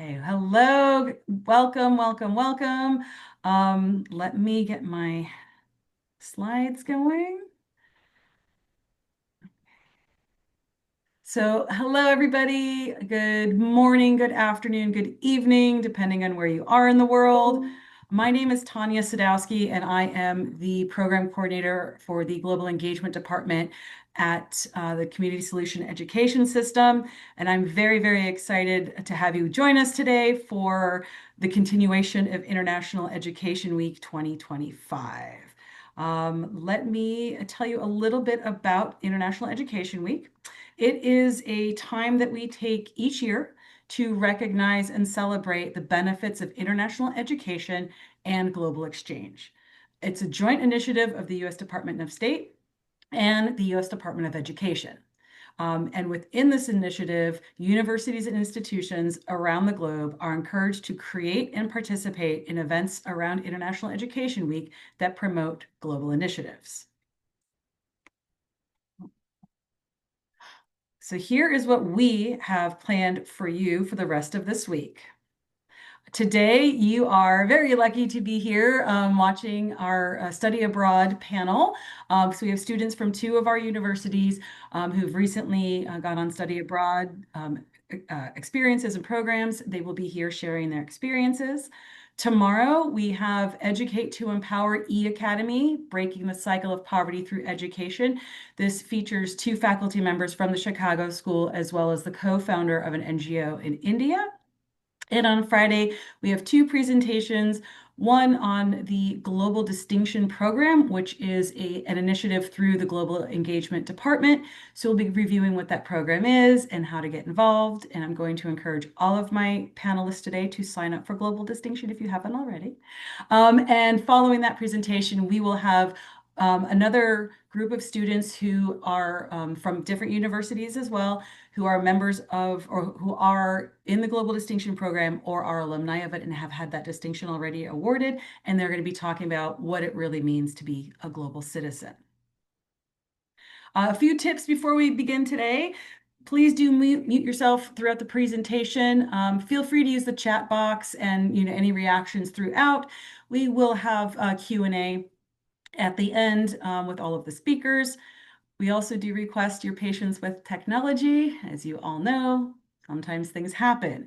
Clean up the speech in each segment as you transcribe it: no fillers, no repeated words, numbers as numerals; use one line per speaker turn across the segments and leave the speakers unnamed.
Okay, hello, welcome, welcome, welcome. Let me get my slides going. So, hello, everybody. Good morning, good afternoon, good evening, depending on where you are in the world. My name is Tanya Sadowski, and I am the program coordinator for the Global Engagement Department at the Community Solution Education System. And I'm very, very excited to have you join us today for the continuation of International Education Week 2025. Let me tell you a little bit about International Education Week. It is a time that we take each year to recognize and celebrate the benefits of international education and global exchange. It's a joint initiative of the U.S. Department of State and the U.S. Department of Education. And within this initiative, universities and institutions around the globe are encouraged to create and participate in events around International Education Week that promote global initiatives. So here is what we have planned for you for the rest of this week. Today, you are very lucky to be here watching our study abroad panel. So we have students from two of our universities who've recently gone on study abroad experiences and programs. They will be here sharing their experiences. Tomorrow, we have Educate to Empower E-Academy, Breaking the Cycle of Poverty Through Education. This features two faculty members from the Chicago School, as well as the co-founder of an NGO in India. And on Friday, we have two presentations, one on the Global Distinction Program, which is an initiative through the Global Engagement Department. So we'll be reviewing what that program is and how to get involved. And I'm going to encourage all of my panelists today to sign up for Global Distinction if you haven't already. And following that presentation, we will have another group of students who are from different universities as well, who are members of or who are in the Global Distinction Program or are alumni of it and have had that distinction already awarded. And they're going to be talking about what it really means to be a global citizen. A few tips before we begin today. Please do mute yourself throughout the presentation. Feel free to use the chat box and any reactions throughout. We will have a Q&A at the end with all of the speakers. We also do request your patience with technology. As you all know, sometimes things happen.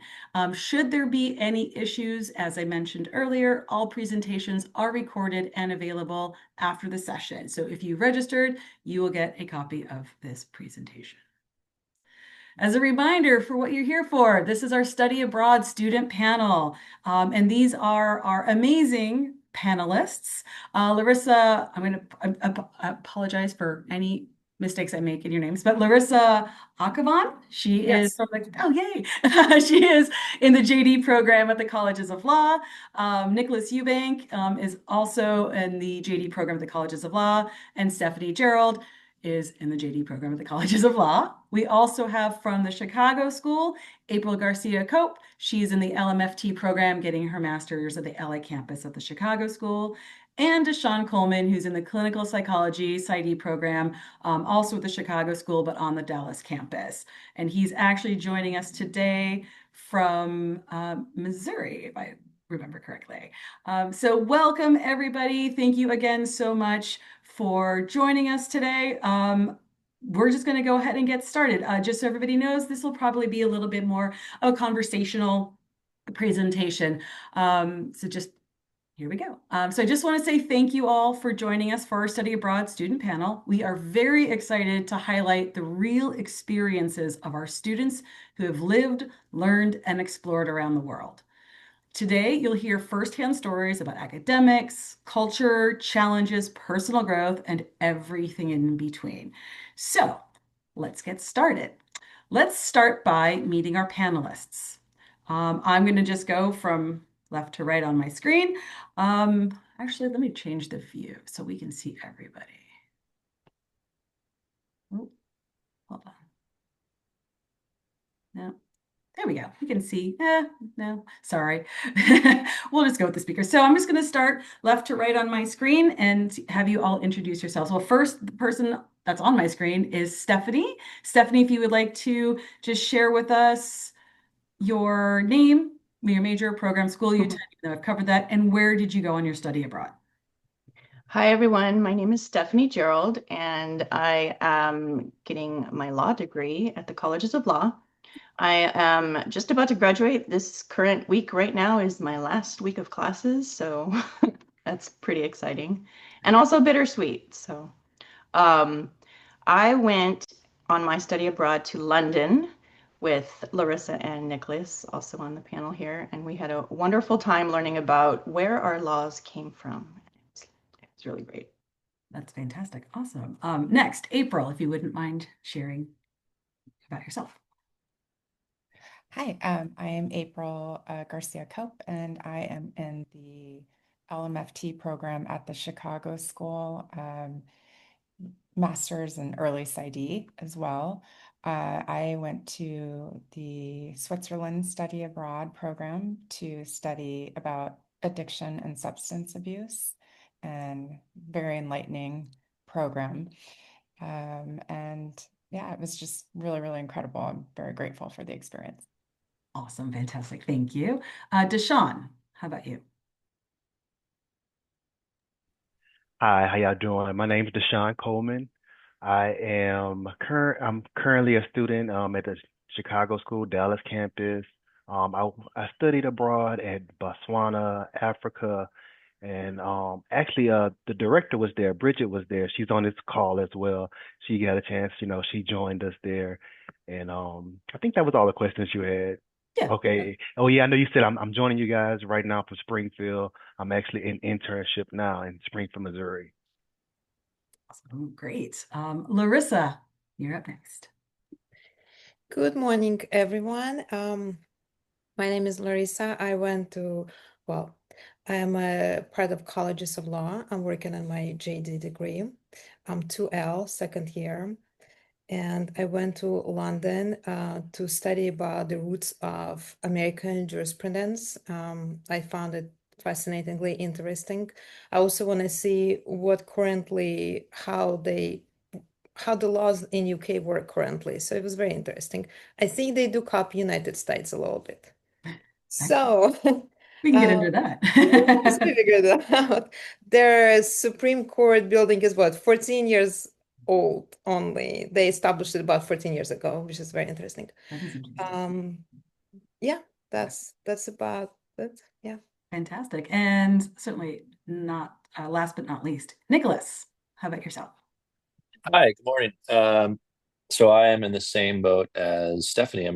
Should there be any issues, as I mentioned earlier, all presentations are recorded and available after the session. So if you registered, you will get a copy of this presentation. As a reminder for what you're here for, this is our study abroad student panel. And these are our amazing panelists. Larissa, I'm going to apologize for any mistakes I make in your names, but Larissa Akavan, she is from the, oh yay, she is in the JD program at the Colleges of Law. Nicholas Eubank is also in the JD program at the Colleges of Law, and Stephanie Gerald is in the JD program at the Colleges of Law. We also have from the Chicago School, April Garcia Cope. She's in the LMFT program, getting her master's at the LA campus of the Chicago School. And Deshaun Coleman, who's in the clinical psychology PsyD program, also at the Chicago School, but on the Dallas campus. And he's actually joining us today from Missouri, if I remember correctly. So welcome, everybody. Thank you again so much for joining us today. We're just going to go ahead and get started. Just so everybody knows, this will probably be a little bit more of a conversational presentation. So just here we go. So I just want to say thank you all for joining us for our Study Abroad student panel. We are very excited to highlight the real experiences of our students who have lived, learned, and explored around the world. Today, you'll hear firsthand stories about academics, culture, challenges, personal growth, and everything in between. So let's get started. Let's start by meeting our panelists. I'm going to just go from left to right on my screen. Actually, let me change the view so we can see everybody. Oh, hold on. No. There we go. You can see. No, sorry. We'll just go with the speaker. So I'm just going to start left to right on my screen and have you all introduce yourselves. Well, first, the person that's on my screen is Stephanie. Stephanie, if you would like to just share with us your name, your major, program, school you attend, even though I've covered that, and where did you go on your study abroad?
Hi, everyone. My name is Stephanie Gerald, and I am getting my law degree at the Colleges of Law. I am just about to graduate. This current week right now is my last week of classes, so that's pretty exciting and also bittersweet. Um, I went on my study abroad to London with Larissa and Nicholas, also on the panel here, and we had a wonderful time learning about where our laws came from. It's really great.
That's fantastic. Awesome. Next, April, if you wouldn't mind sharing about yourself.
Hi, I am April Garcia Cope, and I am in the LMFT program at the Chicago School, Master's in Early PsyD as well. I went to the Switzerland Study Abroad program to study about addiction and substance abuse, and very enlightening program. And yeah, it was just really, really incredible. I'm very grateful for the experience.
Awesome. Fantastic. Thank you. Deshawn, how about you?
Hi, how y'all doing? My name is Deshaun Coleman. I'm currently a student at the Chicago School Dallas campus. I studied abroad at Botswana, Africa, and actually the director was there. Bridget was there. She's on this call as well. She got a chance, she joined us there. And I think that was all the questions you had.
Yeah.
Okay. Oh yeah, I know you said I'm joining you guys right now from Springfield. I'm actually in internship now in Springfield, Missouri.
Awesome. Great. Larissa, you're up next.
Good morning, everyone. My name is Larissa. Well, I am a part of Colleges of Law. I'm working on my JD degree. I'm 2L, second year. And I went to London to study about the roots of American jurisprudence. I found it fascinatingly interesting. I also want to see how the laws in UK work currently. So it was very interesting. I think they do copy United States a little bit. So
We can get
uh,
into
yes,
that.
we figured that out. Their Supreme Court building is what, 14 years old only. They established it about 14 years ago, which is very interesting.
That is interesting.
Um, yeah, that's about it. Yeah.
Fantastic. And certainly not last but not least, Nicholas, how about yourself?
Hi, good morning. So I am in the same boat as Stephanie.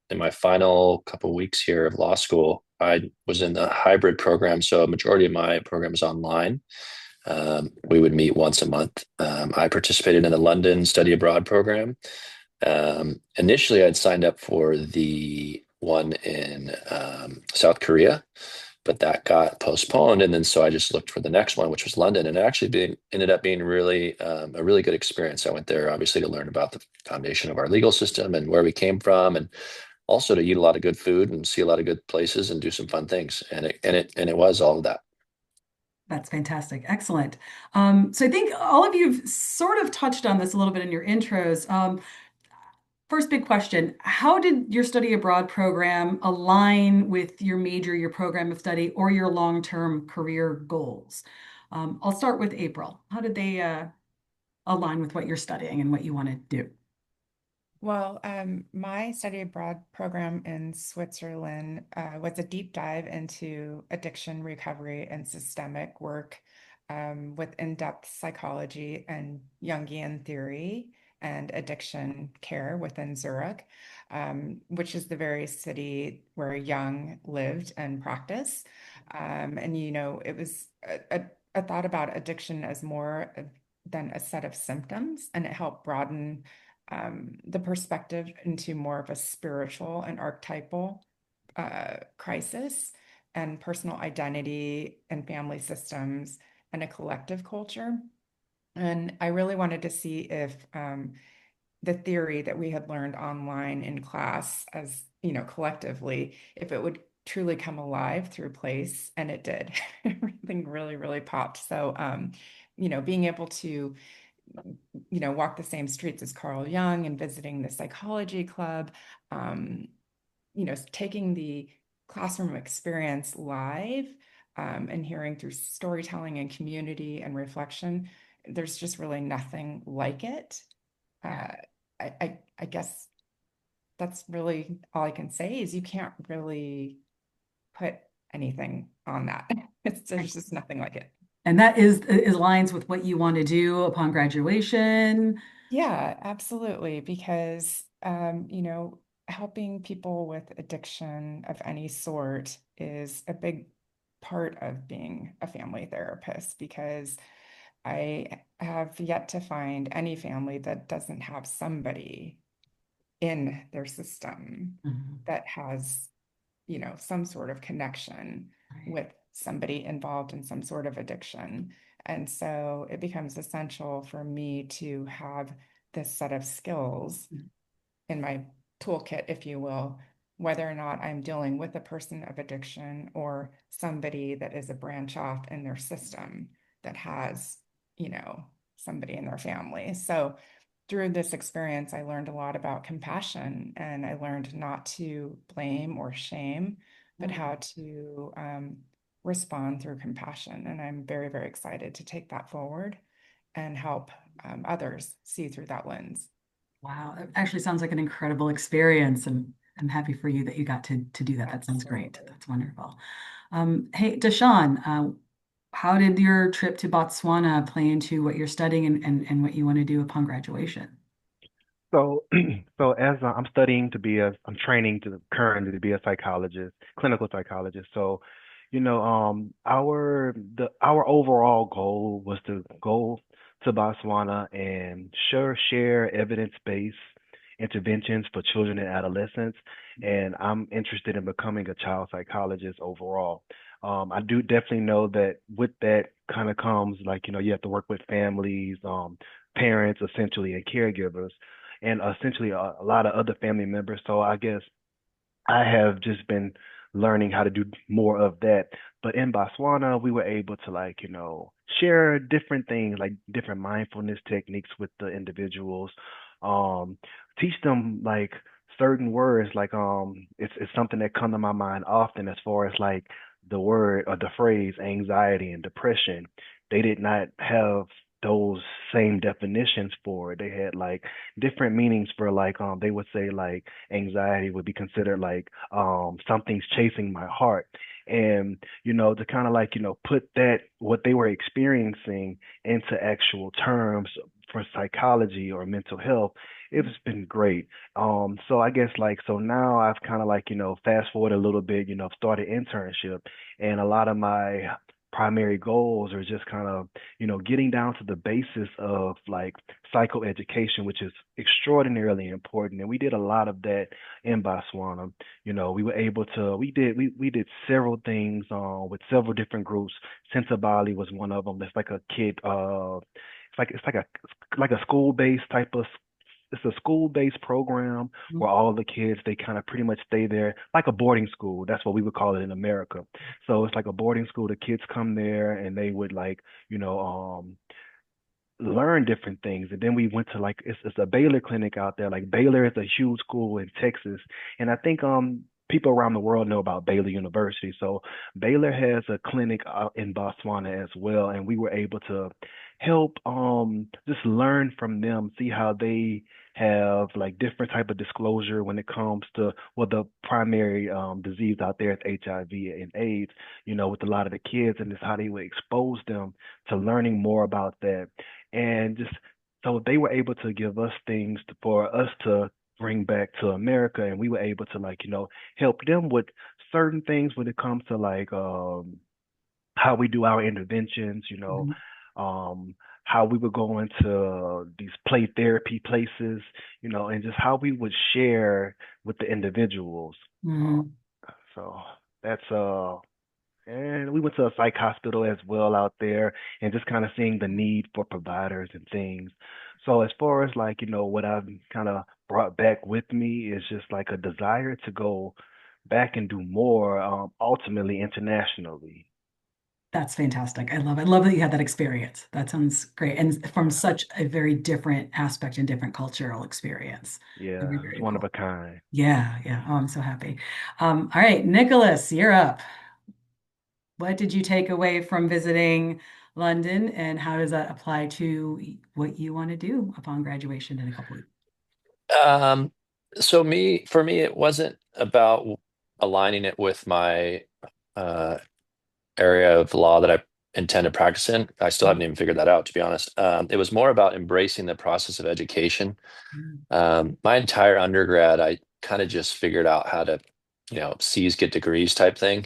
In my final couple weeks here of law school. I was in the hybrid program, so a majority of my program is online. We would meet once a month. I participated in the London Study Abroad program. Initially, I'd signed up for the one in South Korea, but that got postponed, and then so I just looked for the next one, which was London, and it actually ended up being really a really good experience. I went there obviously to learn about the foundation of our legal system and where we came from, and also to eat a lot of good food and see a lot of good places and do some fun things. And it was all of that.
That's fantastic. Excellent. So I think all of you've sort of touched on this a little bit in your intros. First big question, how did your study abroad program align with your major, your program of study, or your long-term career goals? I'll start with April. How did they align with what you're studying and what you want to do?
Well, my study abroad program in Switzerland was a deep dive into addiction recovery and systemic work with in-depth psychology and Jungian theory and addiction care within Zurich, which is the very city where Jung lived and practiced. And, it was a thought about addiction as more than a set of symptoms, and it helped broaden the perspective into more of a spiritual and archetypal crisis and personal identity and family systems and a collective culture. And I really wanted to see if the theory that we had learned online in class, as collectively, if it would truly come alive through place, and it did. Everything really, really popped. So, being able to walk the same streets as Carl Jung and visiting the psychology club, taking the classroom experience live, and hearing through storytelling and community and reflection, there's just really nothing like it.
Yeah.
Uh, I guess that's really all I can say is you can't really put anything on that. There's just nothing like it.
And that is aligns with what you want to do upon graduation.
Yeah, absolutely. Because, helping people with addiction of any sort is a big part of being a family therapist because I have yet to find any family that doesn't have somebody in their system
Mhm.
that has, some sort of connection
Right.
with somebody involved in some sort of addiction. And so it becomes essential for me to have this set of skills in my toolkit, if you will, whether or not I'm dealing with a person of addiction or somebody that is a branch off in their system that has, you know, somebody in their family. So through this experience, I learned a lot about compassion and I learned not to blame or shame, but
Mm.
how to respond through compassion. And I'm very, very excited to take that forward and help others see through that lens.
Wow, it actually sounds like an incredible experience, and I'm happy for you that you got to do that. That sounds great.
Absolutely.
That's wonderful. Hey, Deshawn, how did your trip to Botswana play into what you're studying and what you want to do upon graduation?
So, so as I'm studying to be I'm training to currently to be a psychologist, clinical psychologist. So, our overall goal was to go to Botswana and share evidence-based interventions for children and adolescents. And I'm interested in becoming a child psychologist overall. I do definitely know that with that kind of comes like, you have to work with families, parents essentially, and caregivers and essentially a lot of other family members. So I guess I have just been learning how to do more of that. But in Botswana, we were able to like, share different things, like different mindfulness techniques with the individuals. Um, Teach them like certain words, like it's something that come to my mind often as far as like the word or the phrase anxiety and depression. They did not have those same definitions for it. They had like different meanings for like they would say like anxiety would be considered like something's chasing my heart, and to kind of like put that what they were experiencing into actual terms for psychology or mental health. It's been great. So I guess like so now I've kind of like fast forward a little bit, started internship, and a lot of my primary goals are just kind of getting down to the basis of like psychoeducation, which is extraordinarily important. And we did a lot of that in Botswana. We were able to, we did several things with several different groups. Senza Bali was one of them. That's like a kid, it's like a school-based type of, it's a school-based program where all the kids they kind of pretty much stay there like a boarding school. That's what we would call it in America. So it's like a boarding school. The kids come there and they would like, you know, learn different things. And then we went to like it's a Baylor clinic out there. Like Baylor is a huge school in Texas, and I think people around the world know about Baylor University. So Baylor has a clinic out in Botswana as well, and we were able to help just learn from them, see how they have like different type of disclosure when it comes to well the primary disease out there is HIV and AIDS, with a lot of the kids, and just how they would expose them to learning more about that. And just so they were able to give us things for us to bring back to America, and we were able to like help them with certain things when it comes to like how we do our interventions,
Mhm.
um how we would go into these play therapy places, and just how we would share with the individuals. Uh,
Mhm.
so that's and we went to a psych hospital as well out there and just kind of seeing the need for providers and things. So as far as like, what I've kind of brought back with me is just like a desire to go back and do more, ultimately internationally.
That's fantastic. I love it. I love that you had that experience. That sounds great. And from such a very different aspect and different cultural experience. Very,
Yeah, it's
very
one of
cool.
a kind.
Yeah, yeah. Oh, I'm so happy. All right, Nicholas, you're up. What did you take away from visiting London, and how does that apply to what you want to do upon graduation in a couple weeks?
Um, for me, it wasn't about aligning it with my uh, area of law that I intend to practice in. I still haven't even figured that out, to be honest. It was more about embracing the process of education.
Mhm.
My entire undergrad, I kind of just figured out how to, C's get degrees type thing.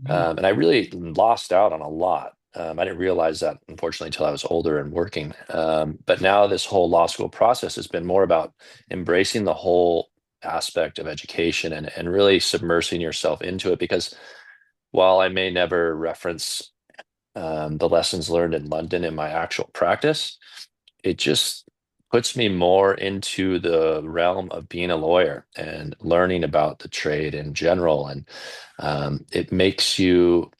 Mhm.
And I really lost out on a lot. I didn't realize that, unfortunately, until I was older and working. But now this whole law school process has been more about embracing the whole aspect of education and really submersing yourself into it. Because while I may never reference the lessons learned in London in my actual practice, it just puts me more into the realm of being a lawyer and learning about the trade in general. And it makes you,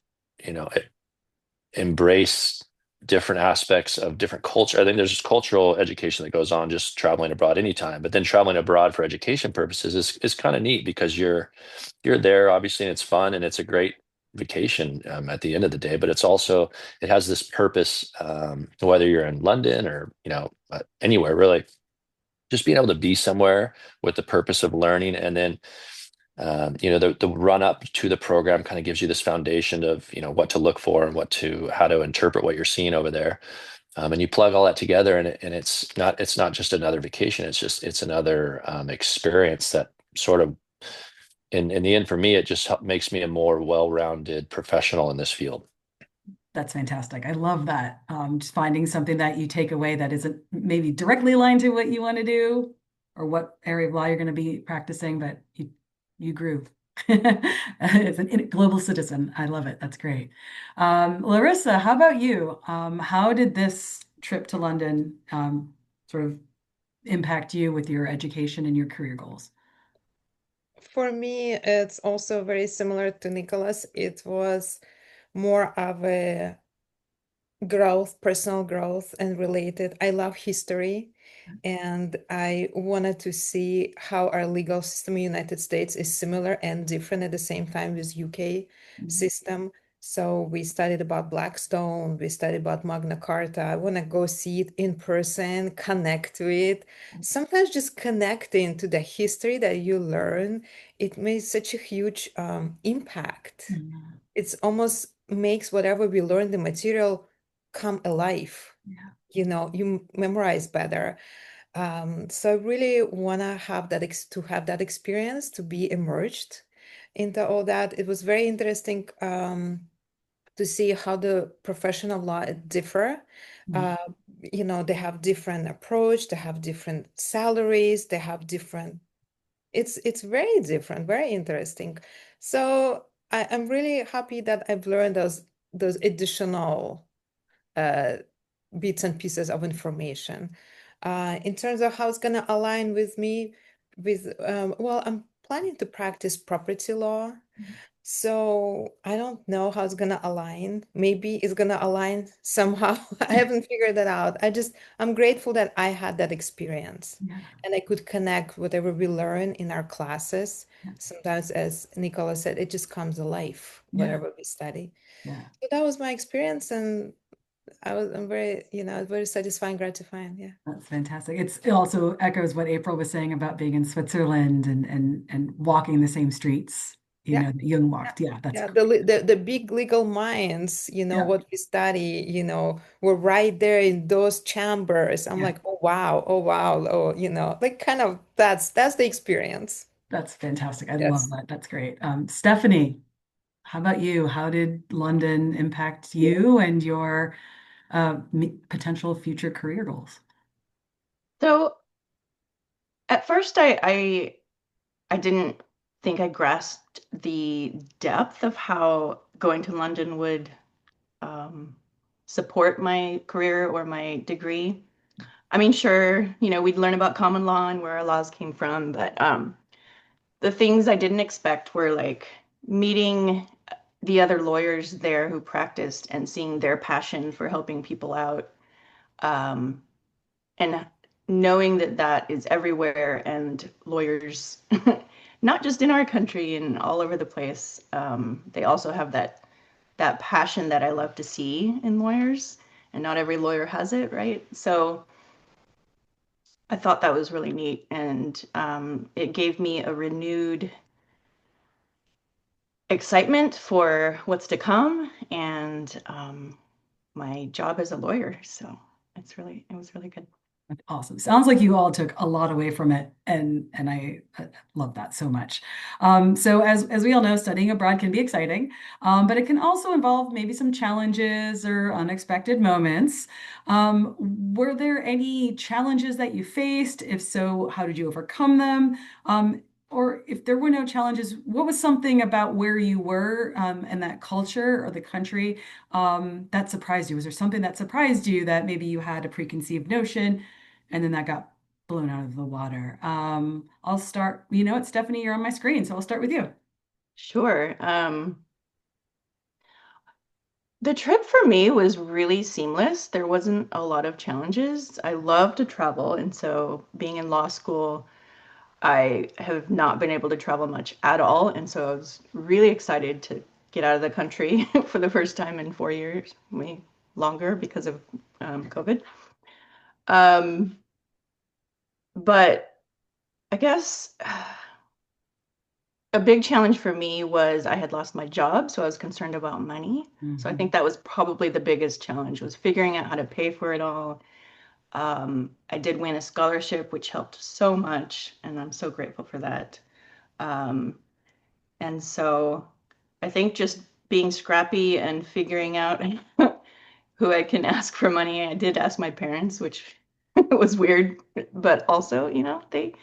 embrace different aspects of different culture. I think there's just cultural education that goes on just traveling abroad anytime, but then traveling abroad for education purposes is kind of neat because you're there obviously and it's fun and it's a great vacation at the end of the day, but it's also it has this purpose whether you're in London or anywhere really, just being able to be somewhere with the purpose of learning and then the run up to the program kind of gives you this foundation of what to look for and how to interpret what you're seeing over there, and you plug all that together and it's not just another vacation, it's another experience that sort of in the end for me it just makes me a more well-rounded professional in this field.
That's fantastic. I love that. Just finding something that you take away that isn't maybe directly aligned to what you want to do or what area of law you're going to be practicing, but you grew. As a global citizen. I love it. That's great. Larissa, how about you? How did this trip to London sort of impact you with your education and your career goals?
For me, it's also very similar to Nicholas. It was more of a growth, personal growth, and related. I love history, and I wanted to see how our legal system in the United States is similar and different at the same time with UK
Mhm.
system. So we studied about Blackstone, we studied about Magna Carta. I want to go see it in person, connect to it. Sometimes just connecting to the history that you learn, it makes such a huge impact.
Mhm.
It's almost makes whatever we learn, the material come alive.
Yeah.
You memorize better. So I really want to have that experience, to be immersed into all that. It was very interesting to see how the profession of law differ.
Mhm.
Uh, they have different approach, they have different salaries, they have different. It's very different, very interesting. So I'm really happy that I've learned those additional uh, bits and pieces of information. In terms of how it's going to align with me, well, I'm planning to practice property law. So I don't know how it's gonna align. Maybe it's gonna align somehow. I haven't figured that out. I'm grateful that I had that experience
Yeah.
and I could connect whatever we learn in our classes.
Yeah.
Sometimes, as Nicola said, it just comes alive,
Yeah.
whatever we study.
Yeah.
So that was my experience, and I'm very, very satisfying, gratifying. Yeah.
That's fantastic. It also echoes what April was saying about being in Switzerland and walking the same streets,
Yeah.
that Jung
Yeah,
walked. Yeah, that's
yeah,
great.
the big legal minds,
Yeah,
what we study, we're right there in those chambers. I'm
yeah,
like, oh wow, oh, like kind of that's the experience.
that's fantastic. I love
Yes.
that. That's great. Stephanie, how about you? How did London impact you and your potential future career goals?
So at first, I didn't think I grasped the depth of how going to London would um, support my career or my degree. I mean, sure, we'd learn about common law and where our laws came from, but the things I didn't expect were like meeting the other lawyers there who practiced and seeing their passion for helping people out, um, and knowing that that is everywhere and lawyers, not just in our country and all over the place, they also have that passion that I love to see in lawyers, and not every lawyer has it, right? So I thought that was really neat, and it gave me a renewed excitement for what's to come and my job as a lawyer. So it was really good.
That's awesome. Sounds like you all took a lot away from it, and I love that so much. So as we all know, studying abroad can be exciting, but it can also involve maybe some challenges or unexpected moments. Were there any challenges that you faced? If so, how did you overcome them? Or if there were no challenges, what was something about where you were and that culture or the country that surprised you? Was there something that surprised you that maybe you had a preconceived notion? And then that got blown out of the water. I'll start, you know what, Stephanie, you're on my screen, so I'll start with you.
Sure. The trip for me was really seamless. There wasn't a lot of challenges. I love to travel, and so being in law school, I have not been able to travel much at all, and so I was really excited to get out of the country for the first time in 4 years, maybe longer because of COVID. Um, but I guess a big challenge for me was I had lost my job, so I was concerned about money. So I think
Mhm.
that was probably the biggest challenge was figuring out how to pay for it all. I did win a scholarship, which helped so much, and I'm so grateful for that. Um, and so I think just being scrappy and figuring out who I can ask for money. I did ask my parents, which was weird, but also, they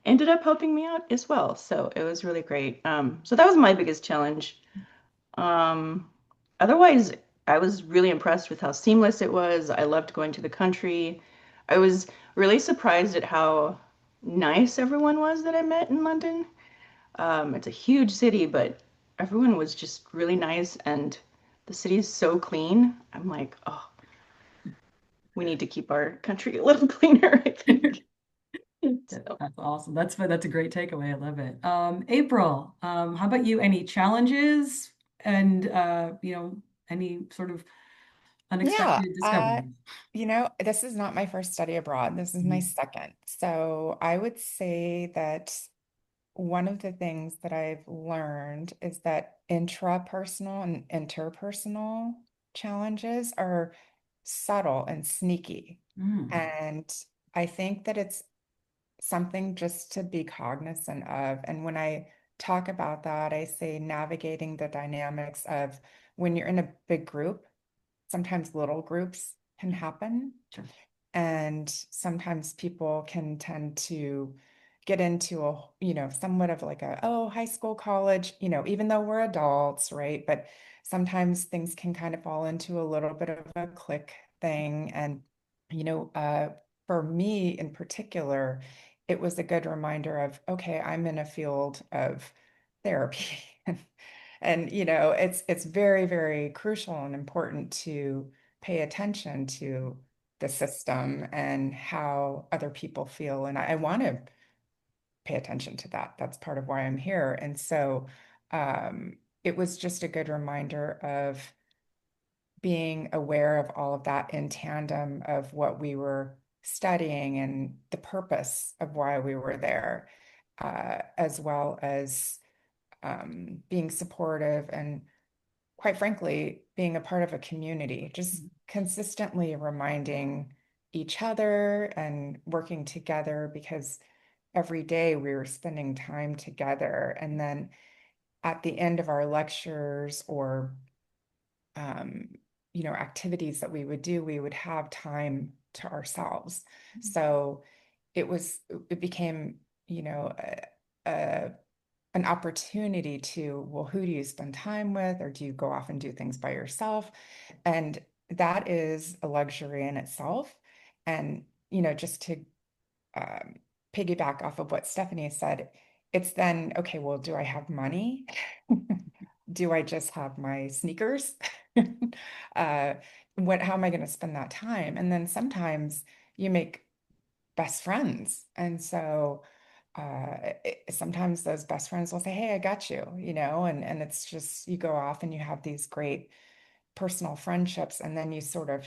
ended up helping me out as well. So it was really great. So that was my biggest challenge. Um, Otherwise, I was really impressed with how seamless it was. I loved going to the country. I was really surprised at how nice everyone was that I met in London. It's a huge city, but everyone was just really nice, and the city is so clean. I'm like, oh, we need to keep our country a little cleaner, I think. So.
That's awesome. That's a great takeaway. I love it. April, how about you? Any challenges and any sort of
Yeah,
unexpected discoveries?
this is not my first study abroad. This is my
Mhm.
second. So I would say that one of the things that I've learned is that intrapersonal and interpersonal challenges are subtle and sneaky.
Mm.
And I think that it's something just to be cognizant of. And when I talk about that, I say navigating the dynamics of when you're in a big group, sometimes little groups can happen.
Sure.
And sometimes people can tend to get into somewhat of like oh, high school, college, even though we're adults, right? But sometimes things can kind of fall into a little bit of a clique thing. And, you know, uh, for me in particular, it was a good reminder of, okay, I'm in a field of therapy. And, it's very, very crucial and important to pay attention to the system and how other people feel. And I want to pay attention to that. That's part of why I'm here. And so it was just a good reminder of being aware of all of that in tandem of what we were studying and the purpose of why we were there, as well as being supportive and quite frankly, being a part of a community, just consistently reminding each other and working together because every day we were spending time together. And then at the end of our lectures or, um, activities that we would do, we would have time to ourselves. So it became, you know, a an opportunity to, well, who do you spend time with, or do you go off and do things by yourself? And that is a luxury in itself. And, just to um, piggyback off of what Stephanie said, it's then, okay, well, do I have money? do I just have my sneakers? Uh, how am I going to spend that time? And then sometimes you make best friends. And so sometimes those best friends will say, "Hey, I got you," and it's just you go off and you have these great personal friendships, and then you sort of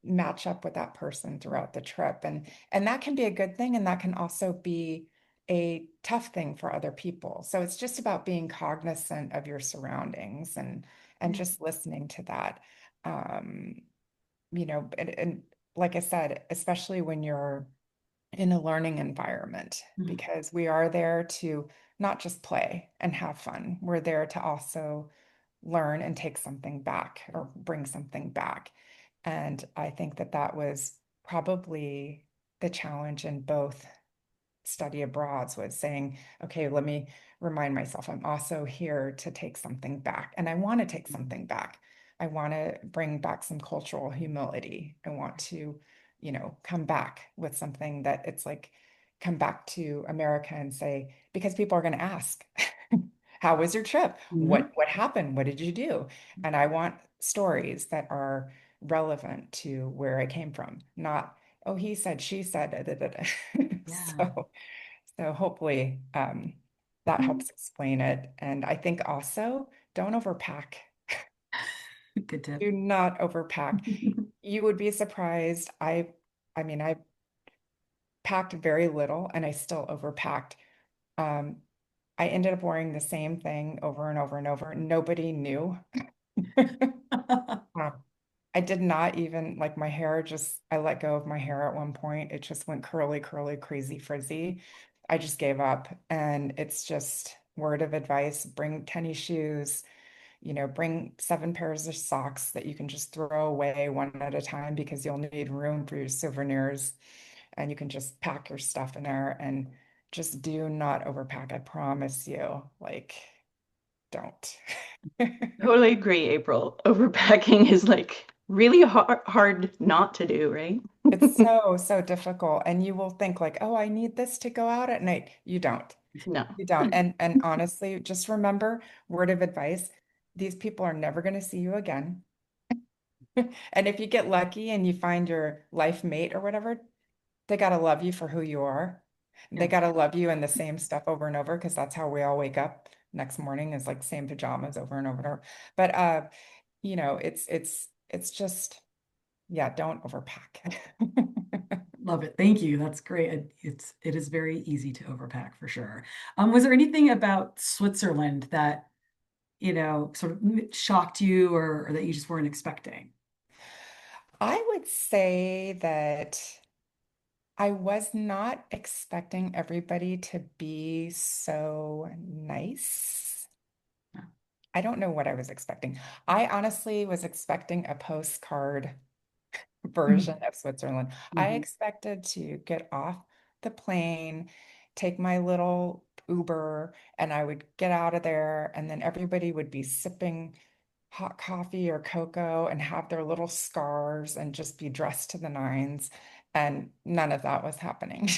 match up with that person throughout the trip. And that can be a good thing, and that can also be a tough thing for other people. So it's just about being cognizant of your surroundings and just listening to that. Um, and like I said, especially when you're in a learning environment,
Mhm.
because we are there to not just play and have fun. We're there to also learn and take something back or bring something back. And I think that that was probably the challenge in both study abroads, was saying, okay, let me remind myself I'm also here to take something back. And I want to take something back. I want to bring back some cultural humility. I want to, come back with something that it's like, come back to America and say, because people are going to ask, how was your trip?
Mhm.
What happened? What did you do? And I want stories that are relevant to where I came from, not, oh, he said, she said, da, da, da, da.
Yeah.
So hopefully that helps explain it. And I think also don't overpack.
Good tip.
Do not overpack. You would be surprised. I mean, I packed very little and I still overpacked. Um, I ended up wearing the same thing over and over and over. Nobody knew. Uh, I did not even like my hair, just I let go of my hair at one point. It just went curly, curly, crazy, frizzy. I just gave up. And it's just word of advice, bring tennis shoes, bring 7 pairs of socks that you can just throw away one at a time because you'll need room for your souvenirs. And you can just pack your stuff in there and just do not overpack. I promise you, like, don't.
Totally agree, April. Overpacking is like really hard not to do, right?
It's so, so difficult. And you will think like, oh, I need this to go out at night. You don't.
No.
You don't. And honestly, just remember, word of advice, these people are never going to see you again. And if you get lucky and you find your life mate or whatever, they got to love you for who you are. They
Yeah.
got to love you in the same stuff over and over because that's how we all wake up next morning is like same pajamas over and over and over. But it's just yeah, don't overpack.
Love it. Thank you. That's great. It is very easy to overpack for sure. Was there anything about Switzerland that, sort of shocked you or that you just weren't expecting?
I would say that I was not expecting everybody to be so nice. I don't know what I was expecting. I honestly was expecting a postcard version of Switzerland. I
Mhm.
expected to get off the plane, take my little Uber, and I would get out of there, and then everybody would be sipping hot coffee or cocoa and have their little scarves and just be dressed to the nines. And none of that was happening.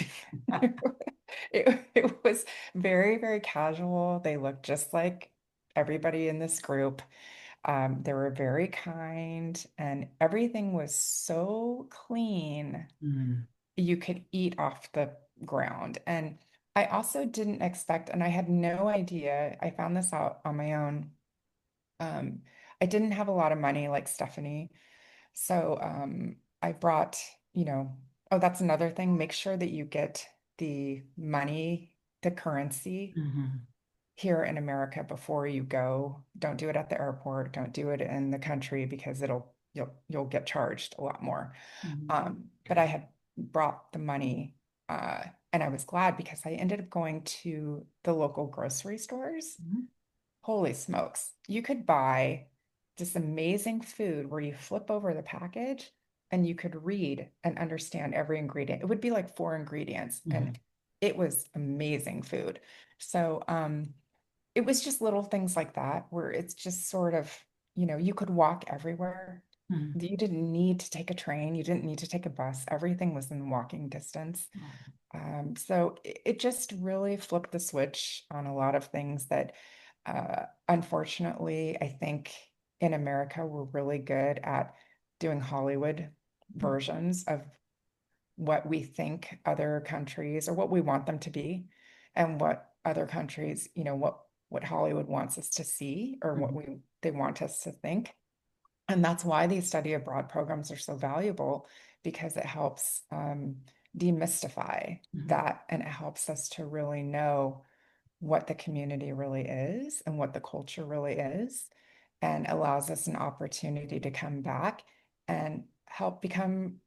It was very, very casual. They looked just like everybody in this group. They were very kind, and everything was so clean
Mm.
you could eat off the ground. And I also didn't expect, and I had no idea, I found this out on my own. Um, I didn't have a lot of money like Stephanie. So I brought, oh, that's another thing. Make sure that you get the money, the currency
Mhm.
here in America before you go. Don't do it at the airport. Don't do it in the country because you'll get charged a lot more.
Mhm.
But I had brought the money, uh, and I was glad because I ended up going to the local grocery stores.
Mhm.
Holy smokes. You could buy this amazing food where you flip over the package and you could read and understand every ingredient. It would be like 4 ingredients, and
Mhm.
it was amazing food. So it was just little things like that where it's just sort of, you could walk everywhere.
Mhm.
You didn't need to take a train, you didn't need to take a bus. Everything was in walking distance. So it just really flipped the switch on a lot of things that Unfortunately, I think in America, we're really good at doing Hollywood versions of what we think other countries or what we want them to be, and what other countries, what Hollywood wants us to see or what
Mhm.
they want us to think. And that's why these study abroad programs are so valuable, because it helps demystify
Mhm.
that, and it helps us to really know what the community really is and what the culture really is, and allows us an opportunity to come back and help become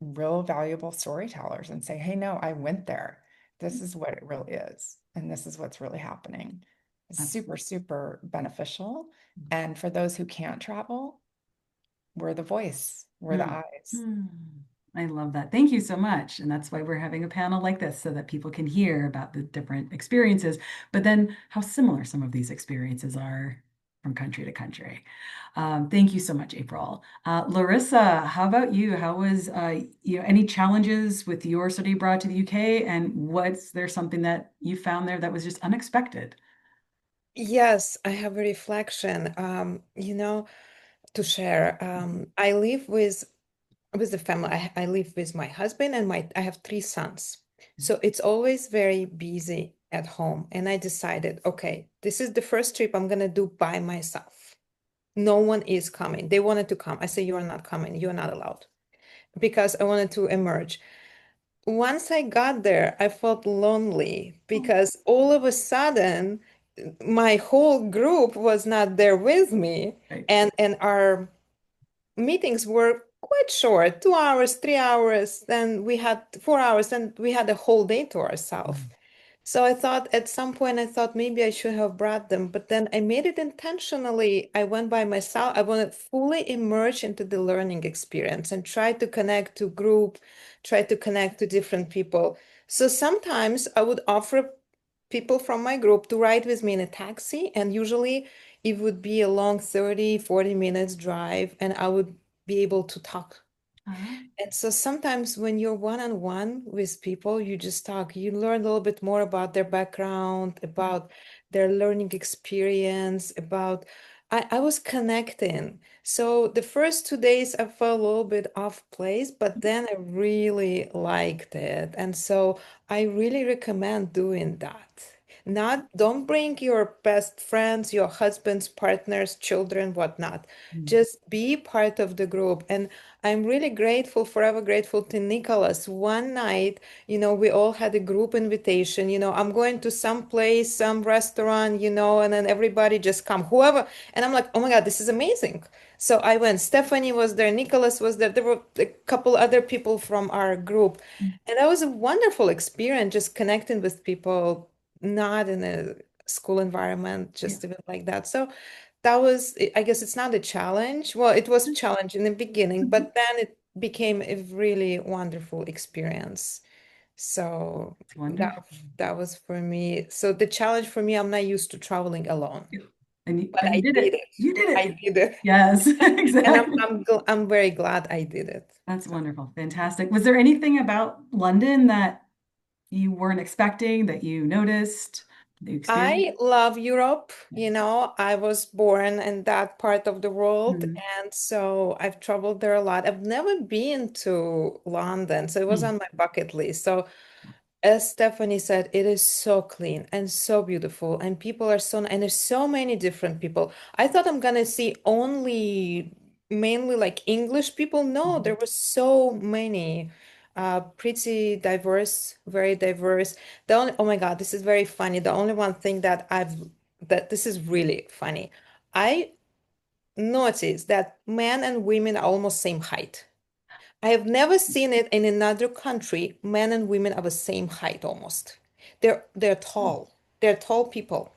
real valuable storytellers and say, hey, no, I went there. This is what it really is. And this is what's really happening. It's
That's
super, super beneficial. And for those who can't travel, we're the voice, we're the
mm.
eyes.
Mm. I love that. Thank you so much. And that's why we're having a panel like this so that people can hear about the different experiences, but then how similar some of these experiences are from country to country. Thank you so much, April. Larissa, how about you? How was any challenges with your study abroad to the UK? And was there something that you found there that was just unexpected?
Yes, I have a reflection, to share. I live with the family. I live with my husband and I have three sons. So it's always very busy at home. And I decided, okay, this is the first trip I'm gonna do by myself. No one is coming. They wanted to come. I said, you are not coming. You are not allowed, because I wanted to emerge. Once I got there, I felt lonely
Oh,
because all of a sudden my whole group was not there with me,
right.
and our meetings were quite short, 2 hours, 3 hours, then we had 4 hours, and we had a whole day to ourselves.
Mm.
So I thought at some point, I thought maybe I should have brought them, but then I made it intentionally. I went by myself. I wanted to fully immerse into the learning experience and try to connect to group, try to connect to different people. So sometimes I would offer people from my group to ride with me in a taxi, and usually it would be a long 30, 40 minutes drive, and I would be able to talk.
Uh,
And so sometimes when you're one-on-one with people, you just talk, you learn a little bit more about their background, about their learning experience, about I was connecting. So the first 2 days I felt a little bit off place, but then I really liked it. And so I really recommend doing that. Not, don't bring your best friends, your husbands, partners, children, whatnot.
mm.
Just be part of the group. And I'm really grateful, forever grateful to Nicholas. One night, we all had a group invitation, I'm going to some place, some restaurant, and then everybody just come, whoever. And I'm like, oh my God, this is amazing. So I went. Stephanie was there, Nicholas was there. There were a couple other people from our group. And that was a wonderful experience, just connecting with people, not in a school environment,
Yeah.
just even like that. So that was, I guess it's not a challenge. Well, it was a challenge in the beginning,
Mhm.
but then it became a really wonderful experience. So
It's wonderful.
that was for me. So the challenge for me, I'm not used to traveling alone,
Yeah. And
but
you
I
did
did
it.
it.
You did
I
it.
did it.
Yes,
And
exactly.
I'm very glad I did it.
That's
So
wonderful. Fantastic. Was there anything about London that you weren't expecting that you noticed, that you experienced?
I love Europe. I was born in that part of the world,
Mm.
and so I've traveled there a lot. I've never been to London, so it was
Mm.
on my bucket list. So as Stephanie said, it is so clean and so beautiful, and people are and there's so many different people. I thought I'm gonna see only mainly like English people. No, there
Mhm.
were so many, pretty diverse, very diverse. Oh my God, this is very funny. The only one thing that this is really funny. I noticed that men and women are almost same height. I have never seen it in another country. Men and women are the same height almost. They're tall. They're tall people.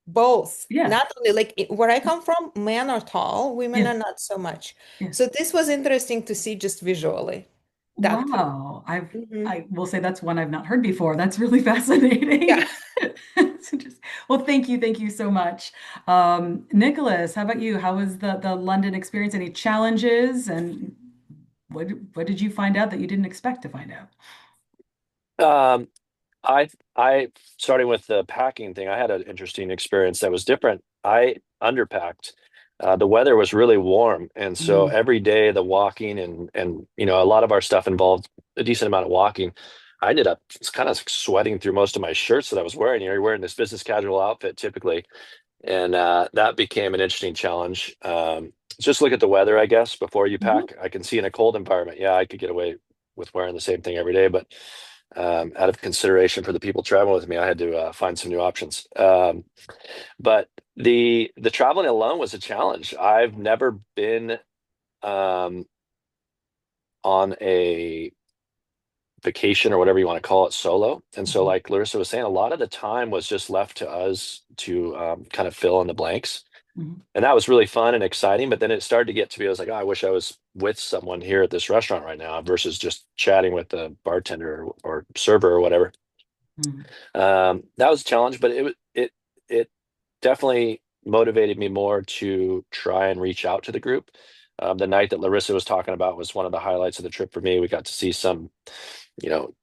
Both.
Yeah.
Not only like where I come from, men are tall, women
Yeah.
are not so much.
Yeah.
So this was interesting to see just visually. That part.
Wow.
Mhm.
I will say that's one I've not heard before. That's really fascinating.
Yeah.
It's interesting. Well, thank you. Thank you so much. Nicholas, how about you? How was the London experience? Any challenges and what did you find out that you didn't expect to find out?
Um, I starting with the packing thing, I had an interesting experience that was different. I underpacked. The weather was really warm, and so
Mm,
every day the walking and a lot of our stuff involved a decent amount of walking. I ended up kind of sweating through most of my shirts that I was wearing. You're wearing this business casual outfit typically, and that became an interesting challenge. Just look at the weather, I guess, before you
mhm.
pack. I can see in a cold environment, yeah, I could get away with wearing the same thing every day, but out of consideration for the people traveling with me, I had to find some new options. But the traveling alone was a challenge. I've never been um, on a vacation or whatever you want to call it solo. And so,
Mhm.
like Larissa was saying, a lot of the time was just left to us to kind of fill in the blanks.
Mhm.
And that was really fun and exciting. But then it started to get to be, I was like, oh, I wish I was with someone here at this restaurant right now versus just chatting with the bartender or server or whatever.
Mhm.
That was a challenge, but it definitely motivated me more to try and reach out to the group. The night that Larissa was talking about was one of the highlights of the trip for me. We got to see some, you know,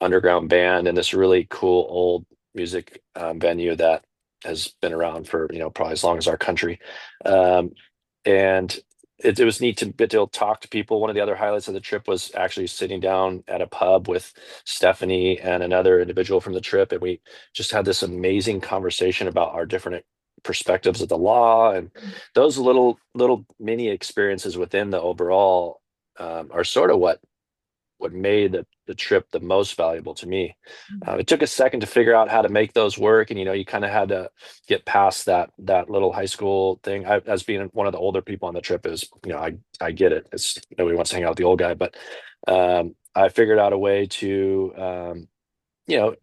underground band in this really cool old music venue that has been around for probably as long as our country. Um, and it was neat to be able to talk to people. One of the other highlights of the trip was actually sitting down at a pub with Stephanie and another individual from the trip, and we just had this amazing conversation about our different perspectives of the law, and those little mini experiences within the overall are sort of what made the trip the most valuable to me. It took a second to figure out how to make those work, and you kind of had to get past that little high school thing. As being one of the older people on the trip, is I get it. It's nobody wants to hang out with the old guy, but I figured out a way to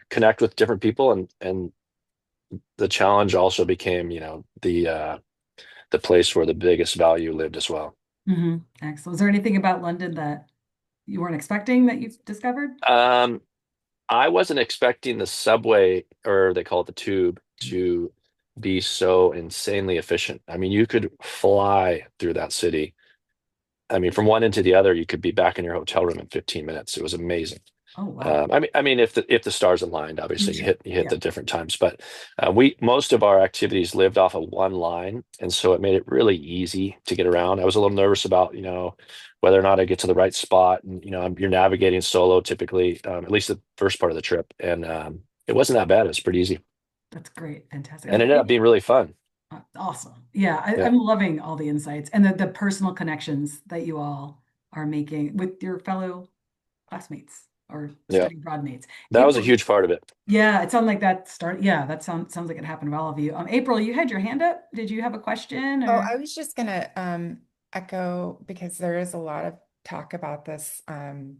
connect with different people, and the challenge also became the place where the biggest value lived as well.
Mhm. Excellent. Is there anything about London that you weren't expecting that you've discovered?
Um, I wasn't expecting the subway, or they call it the tube, to be so insanely efficient. I mean, you could fly through that city. I mean, from one end to the other, you could be back in your hotel room in 15 minutes. It was amazing.
Oh, wow.
I mean, if the stars aligned,
Yeah,
obviously you
sure.
hit
Yeah.
the different times. But we most of our activities lived off of one line, and so it made it really easy to get around. I was a little nervous about whether or not I get to the right spot, and you're navigating solo typically, at least the first part of the trip, and it wasn't that bad. It was pretty easy,
That's great. Fantastic.
and it ended up being really fun.
Awesome. Yeah,
Yeah,
I'm loving all the insights and the personal connections that you all are making with your fellow classmates or
yeah,
study abroad mates.
that was a
April,
huge part of it.
yeah, it sounded like that start. Yeah, that sounds like it happened to all of you. April, you had your hand up. Did you have a question
Oh,
or?
I was just gonna echo because there is a lot of talk about this, the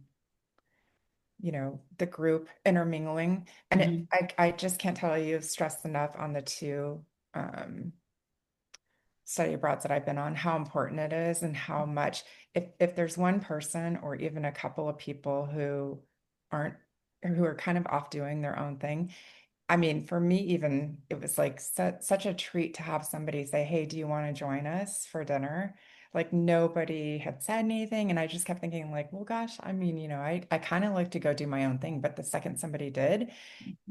group intermingling. And
Mhm.
I just can't tell you stressed enough on the two um study abroads that I've been on, how important it is and how much if there's one person or even a couple of people aren't who are kind of off doing their own thing. I mean, for me, even it was like such a treat to have somebody say, "Hey, do you want to join us for dinner?" Like nobody had said anything, and I just kept thinking, like, well, gosh, I mean, I kind of like to go do my own thing, but the second somebody did,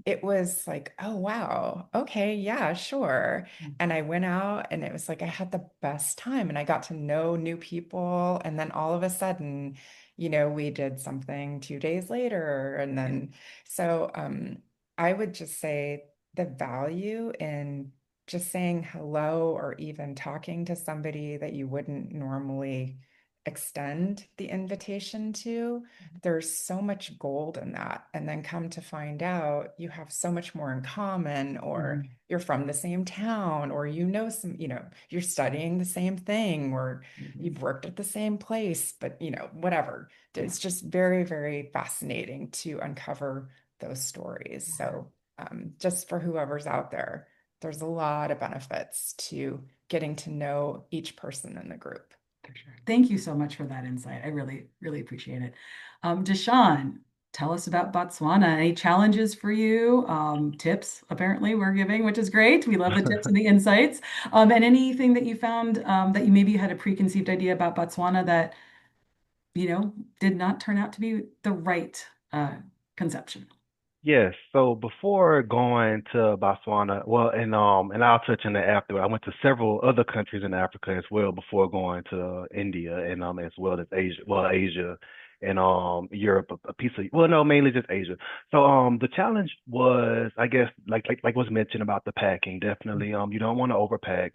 it was like, oh, wow. Okay. Yeah, sure. And I went out and it was like I had the best time and I got to know new people. And then all of a sudden, we did something 2 days later. And then, so I would just say the value in just saying hello or even talking to somebody that you wouldn't normally extend the invitation to, there's so much gold in that. And then come to find out you have so much more in common, or
Mhm.
you're from the same town, or you're studying the same thing, or
Mhm.
you've worked at the same place, but whatever.
Yeah.
It's just very, very fascinating to uncover those stories. So just for whoever's out there, there's a lot of benefits to getting to know each person in the group.
For sure. Thank you so much for that insight. I really, really appreciate it. Deshaun, tell us about Botswana. Any challenges for you? Tips, apparently, we're giving, which is great. We love the tips and the insights. And anything that you found that you maybe had a preconceived idea about Botswana that, did not turn out to be the right conception.
Yes. So before going to Botswana, well, and I'll touch on that after. I went to several other countries in Africa as well before going to India and as well as Asia, well, Asia and Europe, a piece of, well, no, mainly just Asia. So the challenge was, I guess, like was mentioned about the packing. Definitely, you don't want to overpack,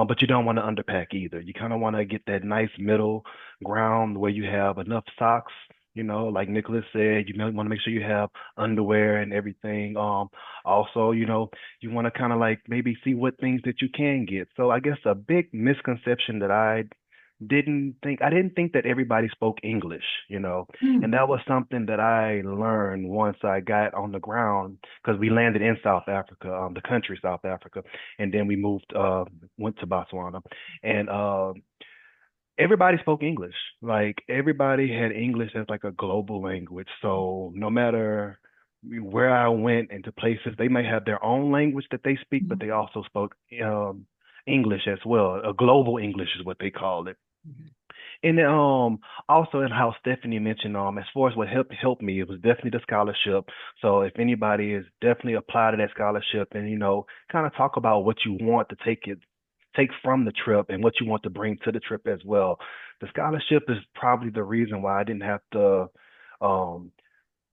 but you don't want to underpack either. You kind of want to get that nice middle ground where you have enough socks. Like Nicholas said, want to make sure you have underwear and everything. Also, you want to kind of like maybe see what things that you can get. So I guess a big misconception that I didn't think that everybody spoke English, and
Mm.
that was something that I learned once I got on the ground because we landed in South Africa, the country South Africa, and then we went to Botswana, and everybody spoke English. Like everybody had English as like a global language. So no matter where I went into places, they may have their own language that they speak, but they also spoke English as well. A global English is what they call it.
Mhm.
And then, also in how Stephanie mentioned, as far as what helped me, it was definitely the scholarship. So if anybody is definitely apply to that scholarship and kind of talk about what you want to take from the trip and what you want to bring to the trip as well. The scholarship is probably the reason why I didn't have to um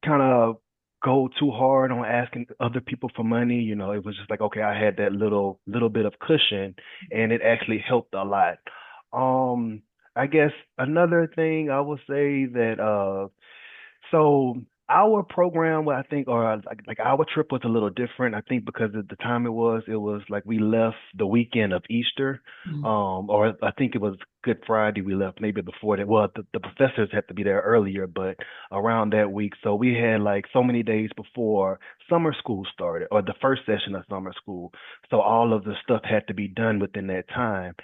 kind of go too hard on asking other people for money. It was just like, okay, I had that little bit of cushion and it actually helped a lot. Um, I guess another thing I would say that so our program, well, I think, or like our trip was a little different. I think because of the time it was like we left the weekend of Easter,
Mm.
or I think it was Good Friday. We left maybe before that. Well, the professors had to be there earlier, but around that week. So we had like so many days before summer school started, or the first session of summer school. So all of the stuff had to be done within that time.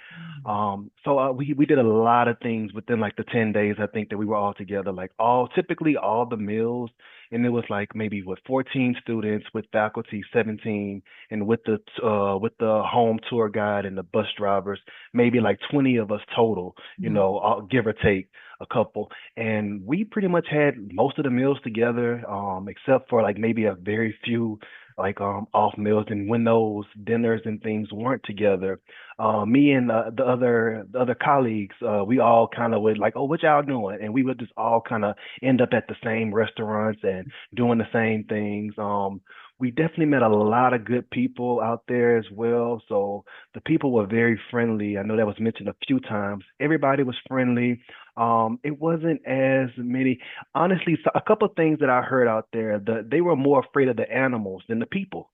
So we did a lot of things within like the 10 days. I think that we were all together, like typically all the meals, and it was like maybe with 14 students, with faculty 17, and with the home tour guide and the bus drivers, maybe like 20 of us total,
Mm.
give or take a couple. And we pretty much had most of the meals together, except for like maybe a very few like off meals, and when those dinners and things weren't together, me and the other colleagues, we all kind of would like, oh, what y'all doing? And we would just all kind of end up at the same restaurants and doing the same things. We definitely met a lot of good people out there as well. So the people were very friendly. I know that was mentioned a few times. Everybody was friendly. It wasn't as many. Honestly, so a couple of things that I heard out there, they were more afraid of the animals than the people,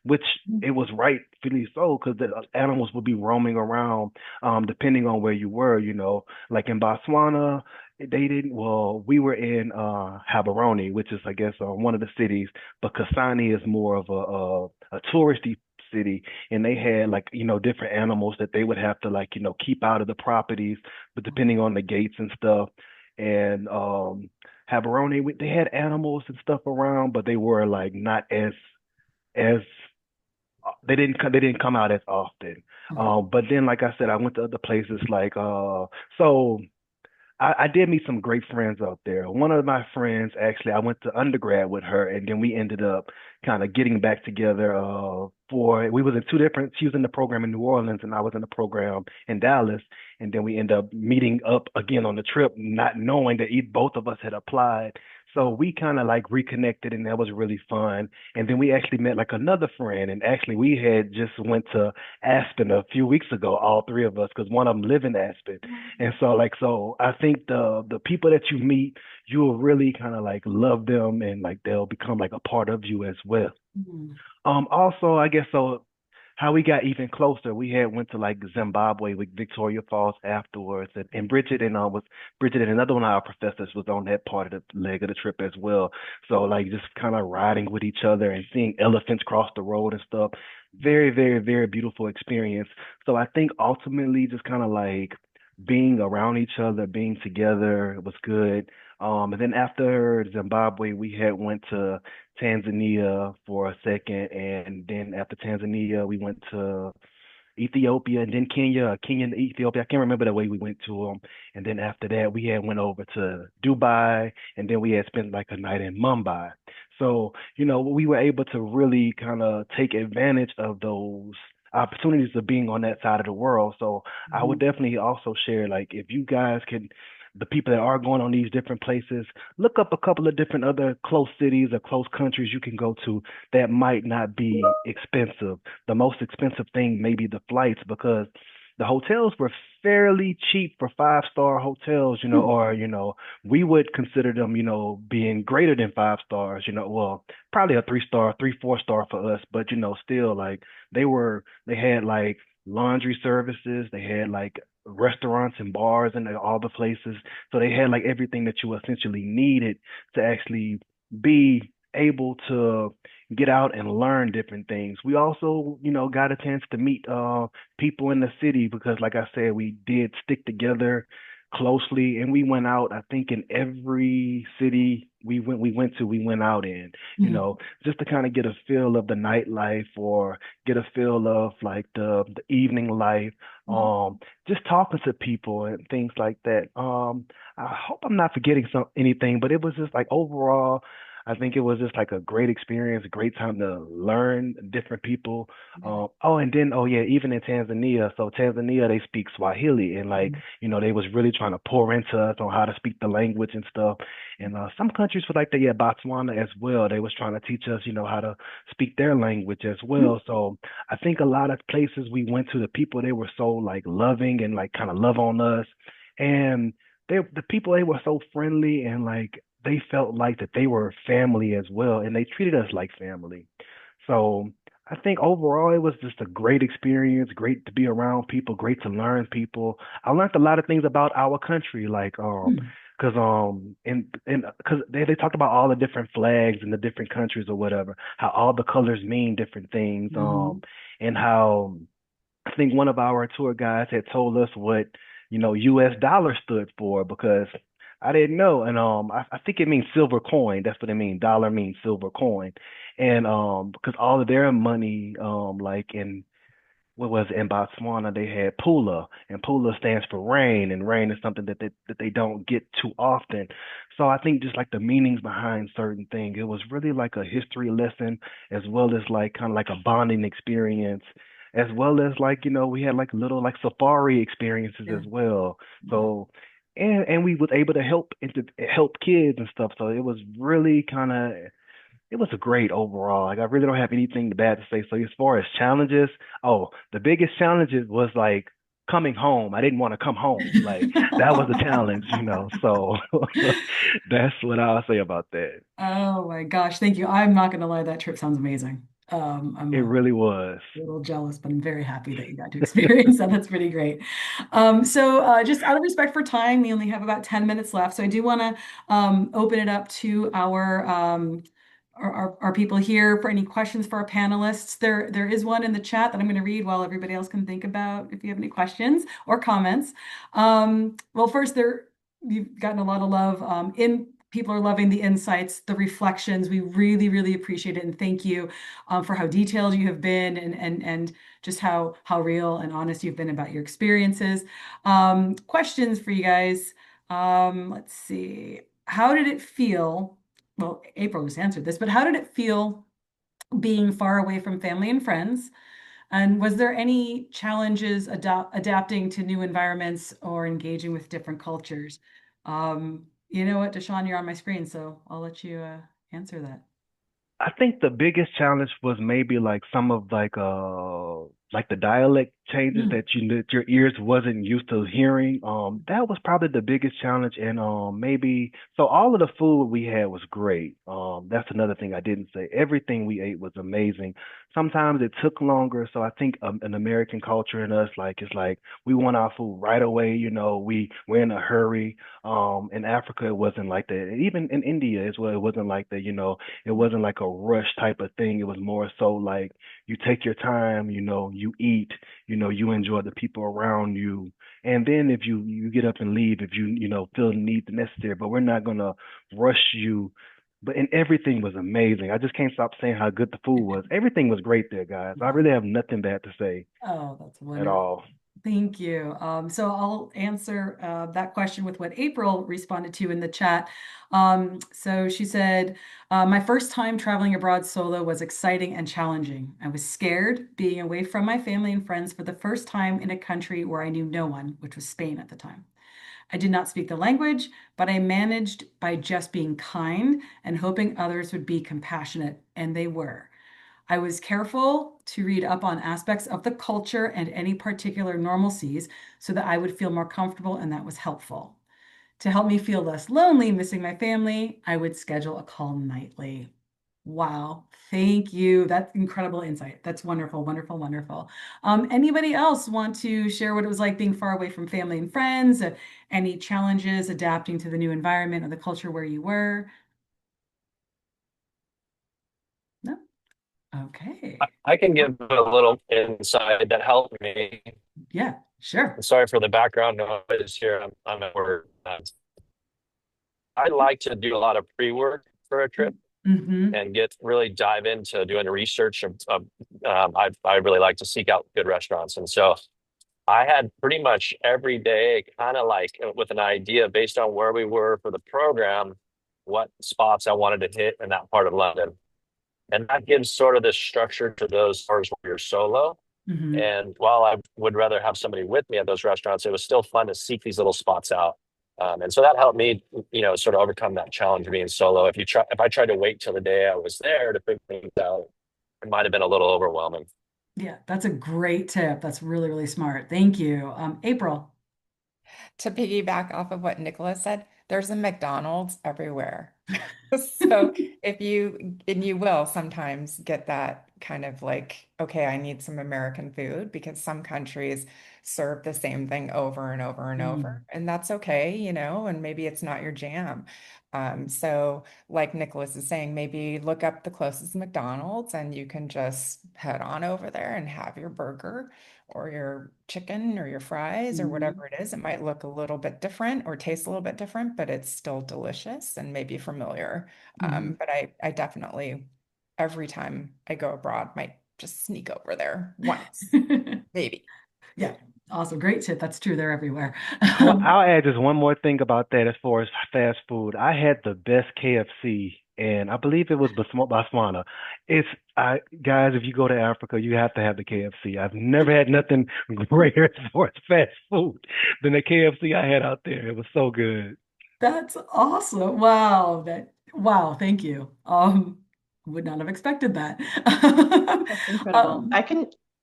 which it was rightfully so because the animals would be roaming around, depending on where you were. Like in Botswana, they didn't. Well, we were in Gaborone, which is, I guess, one of the cities, but Kasane is more of a touristy city, and they had like different animals that they would have to like keep out of the properties, but depending on the gates and stuff. And Gaborone, they had animals and stuff around, but they were like not as they didn't come out as often.
Okay.
But then, like I said, I went to other places like so I did meet some great friends out there. One of my friends, actually, I went to undergrad with her, and then we ended up kind of getting back together. We was in two different. She was in the program in New Orleans, and I was in the program in Dallas. And then we ended up meeting up again on the trip, not knowing that both of us had applied. So we kind of like reconnected, and that was really fun. And then we actually met like another friend, and actually we had just went to Aspen a few weeks ago, all three of us, because one of them live in Aspen. And so I think the people that you meet, you will really kind of like love them and like they'll become like a part of you as well.
Mm.
Also, I guess so. How we got even closer, we had went to like Zimbabwe with Victoria Falls afterwards, and Bridget and another one of our professors was on that part of the leg of the trip as well. So like just kind of riding with each other and seeing elephants cross the road and stuff. Very, very, very beautiful experience. So I think ultimately just kind of like being around each other, being together was good. And then after Zimbabwe, we had went to Tanzania for a second, and then after Tanzania, we went to Ethiopia, and then Kenya and Ethiopia. I can't remember the way we went to them. And then after that, we had went over to Dubai, and then we had spent like a night in Mumbai. So, we were able to really kind of take advantage of those opportunities of being on that side of the world. So I would
Mhm.
definitely also share, like, if you guys can, the people that are going on these different places, look up a couple of different other close cities or close countries you can go to that might not be expensive. The most expensive thing may be the flights, because the hotels were fairly cheap for five-star hotels, or, we would consider them, being greater than five stars, well, probably a three-star, three, 4 star for us, but, still, like, they had like laundry services, they had like restaurants and bars and all the places. So they had like everything that you essentially needed to actually be able to get out and learn different things. We also, got a chance to meet people in the city, because like I said, we did stick together closely, and we went out, I think, in every city we went out in, you
Mhm.
know, just to kind of get a feel of the nightlife, or get a feel of like the evening life,
Mhm.
just talking to people and things like that. I hope I'm not forgetting anything, but it was just like overall, I think it was just like a great experience, a great time to learn different people. Oh, and then, oh yeah, even in Tanzania. So Tanzania, they speak Swahili, and like, they was really trying to pour into us on how to speak the language and stuff. And some countries were like that, yeah, Botswana as well. They was trying to teach us, how to speak their language as
Mhm.
well. So I think a lot of places we went to, the people, they were so like loving and like kind of love on us, and the people, they were so friendly, and like they felt like that they were family as well, and they treated us like family. So I think overall it was just a great experience, great to be around people, great to learn people. I learned a lot of things about our country, like
Mhm.
cause and cause they talked about all the different flags in the different countries or whatever, how all the colors mean different things,
Mhm.
and how I think one of our tour guides had told us what, US dollar stood for, because I didn't know. And I think it means silver coin. That's what it means. Dollar means silver coin. And because all of their money, like in what was it, in Botswana, they had Pula, and Pula stands for rain, and rain is something that they don't get too often. So I think just like the meanings behind certain things, it was really like a history lesson, as well as like kind of like a bonding experience, as well as like, we had like little like safari experiences
Yeah.
as well.
Yeah.
So and we was able to help kids and stuff. So it was really kind of, it was a great overall. Like, I really don't have anything bad to say. So as far as challenges, oh, the biggest challenges was like coming home. I didn't want to come home. Like, that was a challenge. So that's what I'll say about that.
Oh my gosh, thank you. I'm not gonna lie, that trip sounds amazing. I'm
It
a
really was.
little jealous, but I'm very happy that you got to experience that. That's pretty great. Just out of respect for time, we only have about 10 minutes left. So I do want to open it up to our people here for any questions for our panelists. There is one in the chat that I'm going to read while everybody else can think about if you have any questions or comments. Well, first, you've gotten a lot of love. In People are loving the insights, the reflections. We really, really appreciate it, and thank you for how detailed you have been, and just how real and honest you've been about your experiences. Questions for you guys. Let's see. How did it feel? Well, April just answered this, but how did it feel being far away from family and friends? And was there any challenges adapting to new environments or engaging with different cultures? You know what, Deshaun, you're on my screen, so I'll let you answer that.
I think the biggest challenge was maybe like some of like the dialect changes
Mm.
that your ears wasn't used to hearing. That was probably the biggest challenge, and maybe so all of the food we had was great. That's another thing I didn't say. Everything we ate was amazing. Sometimes it took longer, so I think an American culture in us, like, it's like we want our food right away. We're in a hurry. In Africa it wasn't like that. And even in India as well, it wasn't like that. It wasn't like a rush type of thing. It was more so like you take your time, you eat, you enjoy the people around you. And then if you get up and leave, if feel the need necessary, but we're not gonna rush you. But and everything was amazing. I just can't stop saying how good the food was. Everything was great there, guys. I really have nothing bad to say
Oh, that's
at
wonderful.
all.
Thank you. So I'll answer that question with what April responded to in the chat. So she said, my first time traveling abroad solo was exciting and challenging. I was scared being away from my family and friends for the first time in a country where I knew no one, which was Spain at the time. I did not speak the language, but I managed by just being kind and hoping others would be compassionate, and they were. I was careful to read up on aspects of the culture and any particular normalcies so that I would feel more comfortable, and that was helpful. To help me feel less lonely missing my family, I would schedule a call nightly. Wow, thank you. That's incredible insight. That's wonderful, wonderful, wonderful. Anybody else want to share what it was like being far away from family and friends? Any challenges adapting to the new environment or the culture where you were? No?
I,
Okay.
I can give a little insight that helped me.
Yeah, sure.
Sorry for the background noise here. I'm at work. I like to do a lot of pre-work for a trip
Mm-hmm.
and get really dive into doing research I really like to seek out good restaurants. And so I had pretty much every day kind of like with an idea based on where we were for the program, what spots I wanted to hit in that part of London. And that gives sort of this structure to those tours where you're solo.
Mm-hmm.
And while I would rather have somebody with me at those restaurants, it was still fun to seek these little spots out. And so that helped me, sort of overcome that challenge of being solo. If I tried to wait till the day I was there to figure things out, it might have been a little overwhelming.
Yeah, that's a great tip. That's really, really smart. Thank you. April.
To piggyback off of what Nicholas said, there's a McDonald's everywhere. So if you, and you will sometimes get that kind of like, okay, I need some American food because some countries serve the same thing over and over and over,
Mm,
and that's okay, and maybe it's not your jam. So like Nicholas is saying, maybe look up the closest McDonald's and you can just head on over there and have your burger or your chicken or your fries or
mhm,
whatever it is. It might look a little bit different or taste a little bit different, but it's still delicious and maybe familiar.
mhm.
But I definitely, every time I go abroad, might just sneak over there once, maybe.
Yeah, awesome. Great tip. That's true. They're everywhere.
I'll add just one more thing about that as far as fast food. I had the best KFC, and I believe it was Botswana. It's guys, if you go to Africa, you have to have the KFC. I've never had nothing greater as far as fast food than the KFC I had out there. It was so good.
That's awesome. Wow, thank you. Would not have expected that.
That's incredible.
Um,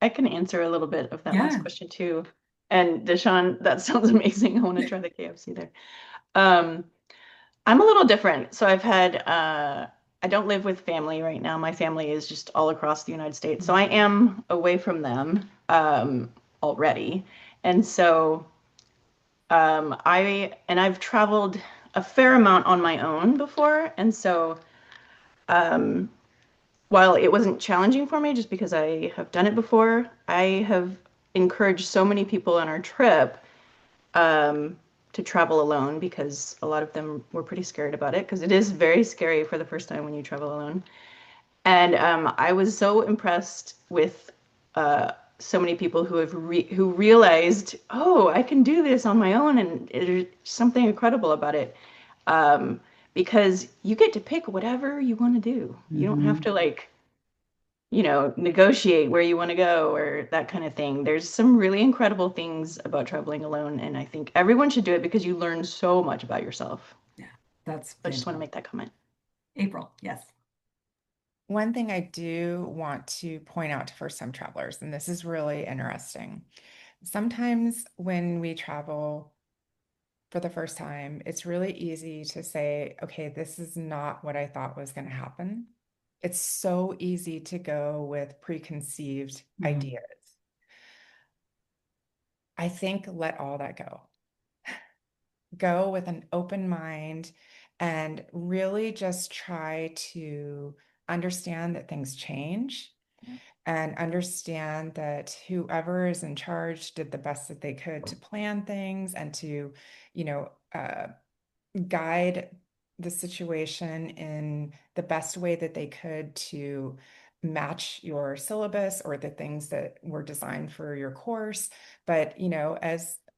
I can answer a little bit of that last
yeah.
question too. And Deshaun, that sounds amazing. I want to try the KFC there. Um, I'm a little different. So I don't live with family right now. My family is just all across the United States. So I am away from them already. And so I've traveled a fair amount on my own before. And so um, while it wasn't challenging for me just because I have done it before, I have encouraged so many people on our trip um, to travel alone because a lot of them were pretty scared about it because it is very scary for the first time when you travel alone. And I was so impressed with so many people who realized, oh, I can do this on my own, and there's something incredible about it. Um, because you get to pick whatever you want to do. You don't have
Hmm.
to negotiate where you want to go or that kind of thing. There's some really incredible things about traveling alone, and I think everyone should do it because you learn so much about yourself.
Yeah, that's
I just want to
fantastic.
make that comment.
April, yes.
One thing I do want to point out to first-time travelers, and this is really interesting. Sometimes when we travel for the first time, it's really easy to say, okay, this is not what I thought was going to happen. It's so easy to go with preconceived
Mhm.
ideas. I think let all that go. Go with an open mind and really just try to understand that things change and understand that whoever is in charge did the best that they could to plan things and to, you know, uh, guide the situation in the best way that they could to match your syllabus or the things that were designed for your course. But,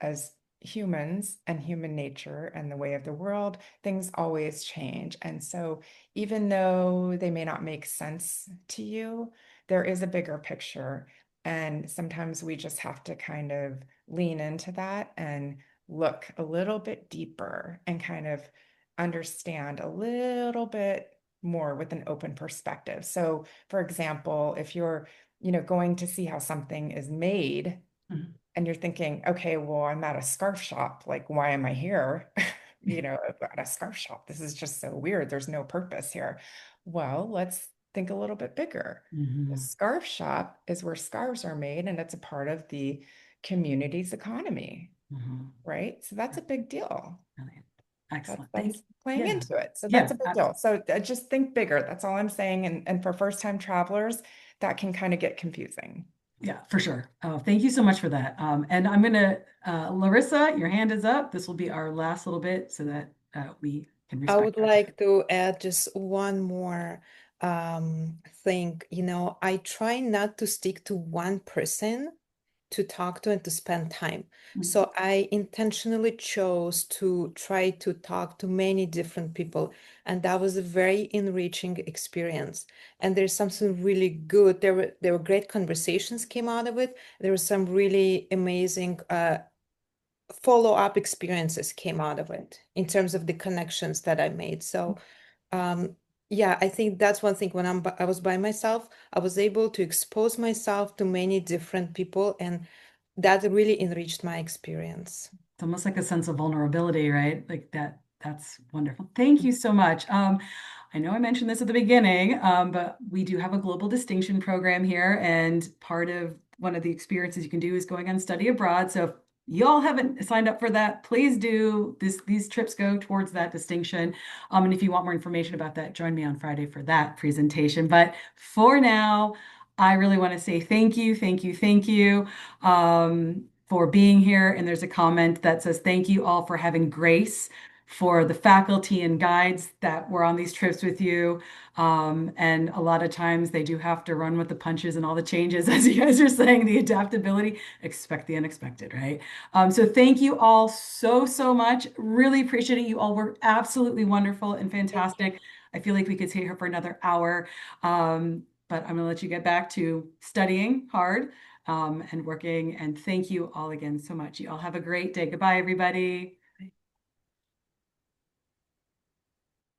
as humans and human nature and the way of the world, things always change. And so even though they may not make sense to you, there is a bigger picture. And sometimes we just have to kind of lean into that and look a little bit deeper and kind of understand a little bit more with an open perspective. So, for example, if you're, going to see how something is made,
Mhm.
and you're thinking, okay, well, I'm at a scarf shop. Like, why am I here? At a scarf shop. This is just so weird. There's no purpose here. Well, let's think a little bit bigger. The
Mhm.
scarf shop is where scarves are made, and it's a part of the community's economy,
Mhm.
right? So that's a big deal.
Brilliant.
That's
Excellent.
that's playing
Yeah.
into it. So that's
Yeah.
a big deal. So just think bigger. That's all I'm saying. And for first-time travelers, that can kind of get confusing.
Yeah, for sure. Oh, thank you so much for that. And I'm gonna, Larissa, your hand is up. This will be our last little bit so that we can
I
respect
would
our time.
like to add just one more thing. I try not to stick to one person to talk to and to spend time.
Mhm.
So I intentionally chose to try to talk to many different people, and that was a very enriching experience. And there's something really good. There were great conversations came out of it. There was some really amazing follow-up experiences came out of it in terms of the connections that I made. So yeah, I think that's one thing. When I was by myself, I was able to expose myself to many different people, and that really enriched my experience.
It's almost like a sense of vulnerability, right? Like that's wonderful. Thank you so much. I know I mentioned this at the beginning, but we do have a global distinction program here, and part of one of the experiences you can do is going on study abroad. So if y'all haven't signed up for that, please do. These trips go towards that distinction. And if you want more information about that, join me on Friday for that presentation. But for now, I really want to say thank you, thank you, thank you. For being here. And there's a comment that says, thank you all for having grace for the faculty and guides that were on these trips with you. And a lot of times they do have to run with the punches and all the changes, as you guys are saying, the adaptability, expect the unexpected, right? So thank you all so, so much. Really appreciate it. You all were absolutely wonderful and fantastic. I feel like we could stay here for another hour. But I'm going to let you get back to studying hard and working. And thank you all again so much. You all have a great day. Goodbye, everybody.